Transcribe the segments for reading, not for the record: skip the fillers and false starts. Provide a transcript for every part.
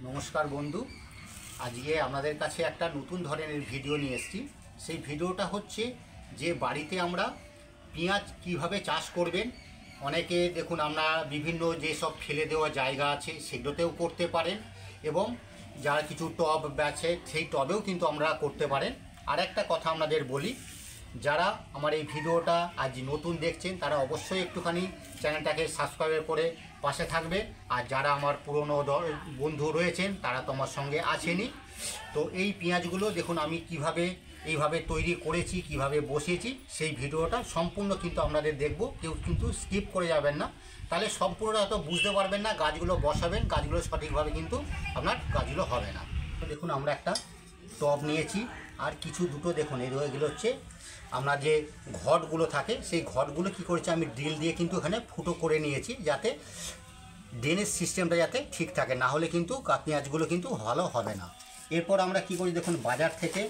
নমস্কার বন্ধু, আজকে আপনাদের কাছে একটা নতুন ধরনের ভিডিও নিয়ে এসেছি। সেই ভিডিওটা হচ্ছে যে বাড়িতে আমরা পেঁয়াজ কিভাবে চাষ করবেন। অনেকে দেখুন আমরা বিভিন্ন যেসব ফেলে দেওয়া জায়গা আছে সেগুলোতেও করতে পারেন, এবং যারা কিছু টব আছে সেই টবেও কিন্তু আমরা করতে পারেন। আর একটা কথা আপনাদের বলি, যারা আমার এই ভিডিওটা আজ নতুন দেখছেন তারা অবশ্যই একটুখানি চ্যানেলটাকে সাবস্ক্রাইব করে পাশে থাকবে। আর যারা আমার পুরনো বন্ধু রয়েছেন তারা তো আমার সঙ্গে আছেনই। তো এই পেঁয়াজগুলো দেখুন আমি কিভাবে এইভাবে তৈরি করেছি, কিভাবে বসিয়েছি, সেই ভিডিওটা সম্পূর্ণ কিন্তু আপনাদের দেখব। কেউ কিন্তু স্কিপ করে যাবেন না, তাহলে সম্পূর্ণ হয়তো বুঝতে পারবেন না। গাছগুলো বসাবেন, গাছগুলো সঠিকভাবে কিন্তু আপনার গাছগুলো হবে না। দেখুন আমরা একটা টব নিয়েছি, আর কিছু দুটো দেখুন এগুলো হচ্ছে আমরা যে ঘটগুলো থাকে সেই ঘটগুলো কি করেছি আমি ড্রিল দিয়ে কিন্তু এখানে ফুটো করে নিয়েছি, যাতে ড্রেনেজ সিস্টেমটা যাতে ঠিক থাকে, না হলে কিন্তু পেঁয়াজগুলো কিন্তু ভালো হবে না। এরপর আমরা কি করি দেখুন, বাজার থেকে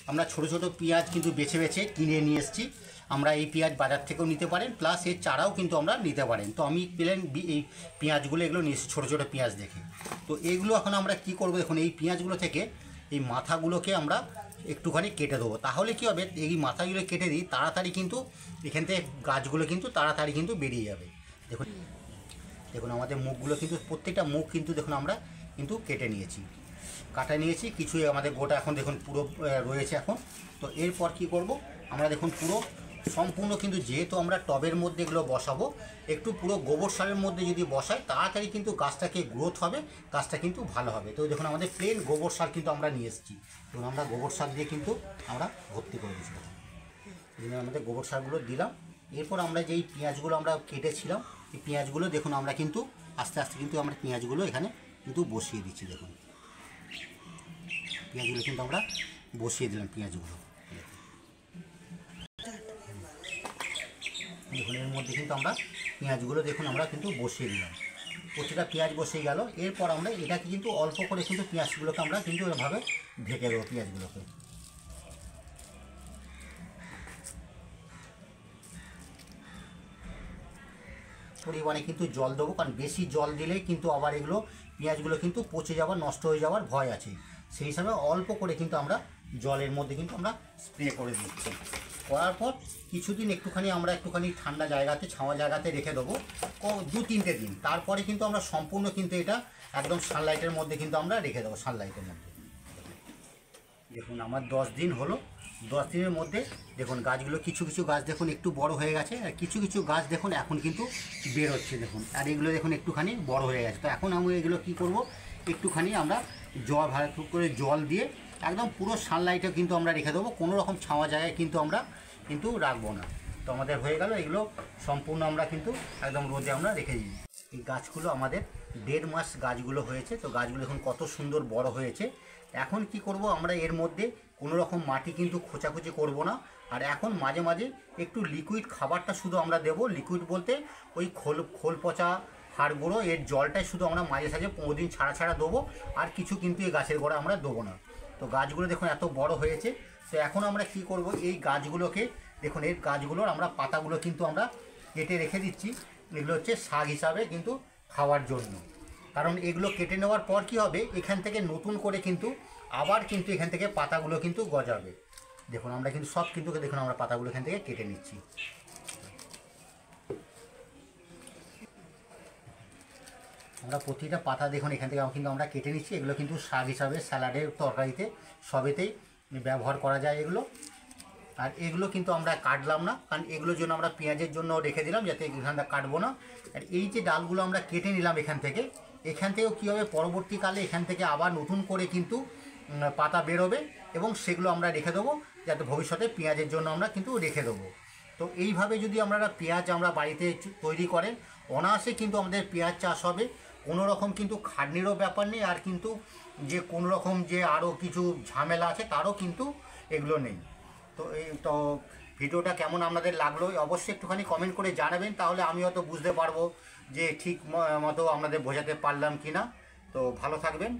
আমরা ছোট ছোট পেঁয়াজ কিন্তু বেছে বেছে কিনে নিয়ে এসেছি। আমরা এই পেঁয়াজ বাজার থেকেও নিতে পারেন, প্লাস এর চারাও কিন্তু আমরা নিতে পারেন। তো আমি প্লেন এই পেঁয়াজগুলো এগুলো নিয়েছি ছোটো ছোটো পেঁয়াজ দেখে। তো এইগুলো এখন আমরা কি করব দেখুন, এই পেঁয়াজগুলো থেকে এই মাথাগুলোকে আমরা একটুখানি কেটে দেবো। তাহলে কি হবে, এই মাথাগুলো কেটে দিই তাড়াতাড়ি কিন্তু এখান থেকে গাছগুলো কিন্তু তাড়াতাড়ি কিন্তু বেরিয়ে যাবে। দেখুন দেখুন আমাদের মুখগুলো কিন্তু প্রত্যেকটা মুখ কিন্তু দেখুন আমরা কিন্তু কেটে নিয়েছি, কাটা নিয়েছি। কিছুই আমাদের গোটা এখন দেখুন পুরো রয়েছে এখন। তো এরপর কি করব আমরা দেখুন পুরো সম্পূর্ণ কিন্তু যেহেতু আমরা টবের মধ্যে এগুলো বসাবো, একটু পুরো গোবর সারের মধ্যে যদি বসাই তাড়াতাড়ি কিন্তু গাছটাকে গ্রোথ হবে, গাছটা কিন্তু ভালো হবে। তো দেখুন আমাদের প্লেন গোবর সার কিন্তু আমরা নিয়ে এসেছি। দেখুন আমরা গোবর সার দিয়ে কিন্তু আমরা ভর্তি করে দিচ্ছি। দেখুন আমাদের গোবর সারগুলো দিলাম। এরপর আমরা যেই পেঁয়াজগুলো আমরা কেটেছিলাম এই পেঁয়াজগুলো দেখুন আমরা কিন্তু আস্তে আস্তে কিন্তু আমরা পেঁয়াজগুলো এখানে কিন্তু বসিয়ে দিচ্ছি। দেখুন পেঁয়াজগুলো কিন্তু আমরা বসিয়ে দিলাম। পেঁয়াজগুলো দেখুন এর মধ্যে কিন্তু আমরা পেঁয়াজগুলো দেখুন আমরা কিন্তু বসিয়ে দিলাম। প্রতিটা পেঁয়াজ বসিয়ে গেল। এরপর আমরা এটাকে কিন্তু অল্প করে কিন্তু পেঁয়াজগুলোকে আমরা কিন্তু এভাবে ঢেকে দেবো। পেঁয়াজগুলোকে পরিমাণে কিন্তু জল দেবো, কারণ বেশি জল দিলেই কিন্তু আবার এগুলো পেঁয়াজগুলো কিন্তু পচে যাওয়ার, নষ্ট হয়ে যাওয়ার ভয় আছে। সেই হিসাবে অল্প করে কিন্তু আমরা জলের মধ্যে কিন্তু আমরা স্প্রে করে দিচ্ছি। করার পর কিছুদিন একটুখানি ঠান্ডা জায়গাতে, ছাওয়া জায়গাতে রেখে দেবো 2-3 দিন। তারপরে কিন্তু আমরা সম্পূর্ণ কিন্তু এটা একদম সানলাইটের মধ্যে কিন্তু আমরা রেখে দেবো। সানলাইটের মধ্যে দেখুন আমার 10 দিন হলো। 10 দিনের মধ্যে দেখুন গাছগুলো কিছু কিছু গাছ দেখুন একটু বড় হয়ে গেছে, আর কিছু কিছু গাছ দেখুন এখন কিন্তু বের হচ্ছে দেখুন। আর এগুলো দেখুন একটুখানি বড় হয়ে গেছে। তো এখন আমি এগুলো কী করব, একটুখানি আমরা ভালো করে জল দিয়ে একদম পুরো সানলাইটে কিন্তু আমরা রেখে দেবো। কোনো রকম ছাওয়া জায়গায় কিন্তু আমরা কিন্তু রাখবো না। তো আমাদের হয়ে গেল এগুলো সম্পূর্ণ আমরা কিন্তু একদম রোদে আমরা রেখে দিই। এই গাছগুলো আমাদের 1.5 মাস গাছগুলো হয়েছে। তো গাছগুলো এখন কত সুন্দর বড় হয়েছে। এখন কি করব আমরা এর মধ্যে কোনো রকম মাটি কিন্তু খোঁচাখুচি করব না। আর এখন মাঝে মাঝে একটু লিকুইড খাবারটা শুধু আমরা দেবো। লিকুইড বলতে ওই খোল পচা হাড় গুঁড়ো, এর জলটাই শুধু আমরা মাঝে সাঝে 15 দিন ছাড়া ছাড়া দেবো। আর কিছু কিন্তু এই গাছের গোড়া আমরা দেবো না। তো গাছগুলো দেখুন এত বড় হয়েছে। তো এখন আমরা কি করব, এই গাছগুলোকে দেখুন এই গাছগুলোর আমরা পাতাগুলো কিন্তু আমরা কেটে রেখে দিচ্ছি। এগুলো হচ্ছে শাক হিসাবে কিন্তু খাওয়ার জন্য। কারণ এগুলো কেটে নেওয়ার পর কি হবে, এখান থেকে নতুন করে কিন্তু আবার কিন্তু এখান থেকে পাতাগুলো কিন্তু গজাবে। দেখুন আমরা কিন্তু সব কিন্তু দেখুন আমরা পাতাগুলো এখান থেকে কেটে নিচ্ছি। আমরা প্রতিটা পাতা দেখুন এখান থেকে কিন্তু আমরা কেটে নিচ্ছি। এগুলো কিন্তু শাক হিসাবে, স্যালাডের তরকারিতে সবেতেই ব্যবহার করা যায় এগুলো। আর এগুলো কিন্তু আমরা কাটলাম না, কারণ এগুলোর জন্য আমরা পেঁয়াজের জন্য রেখে দিলাম, যাতে এখানটা কাটবো না। আর এই যে ডালগুলো আমরা কেটে নিলাম এখান থেকেও কী হবে, পরবর্তীকালে এখান থেকে আবার নতুন করে কিন্তু পাতা বেরোবে, এবং সেগুলো আমরা রেখে দেবো, যাতে ভবিষ্যতে পেঁয়াজের জন্য আমরা কিন্তু রেখে দেবো। তো এইভাবে যদি আমরা পেঁয়াজ আমরা বাড়িতে তৈরি করেন, অনায়াসে কিন্তু আমাদের পেঁয়াজ চাষ হবে। কোনো রকম কিন্তু খাটনিরও ব্যাপার নেই, আর কিন্তু যে কোনো রকম যে আরও কিছু ঝামেলা আছে তারও কিন্তু এগুলো নেই। তো ভিডিওটা কেমন আপনাদের লাগলো অবশ্যই একটুখানি কমেন্ট করে জানাবেন, তাহলে আমি হয়তো বুঝতে পারবো যে ঠিক মতো আপনাদের বোঝাতে পারলাম কি না। তো ভালো থাকবেন।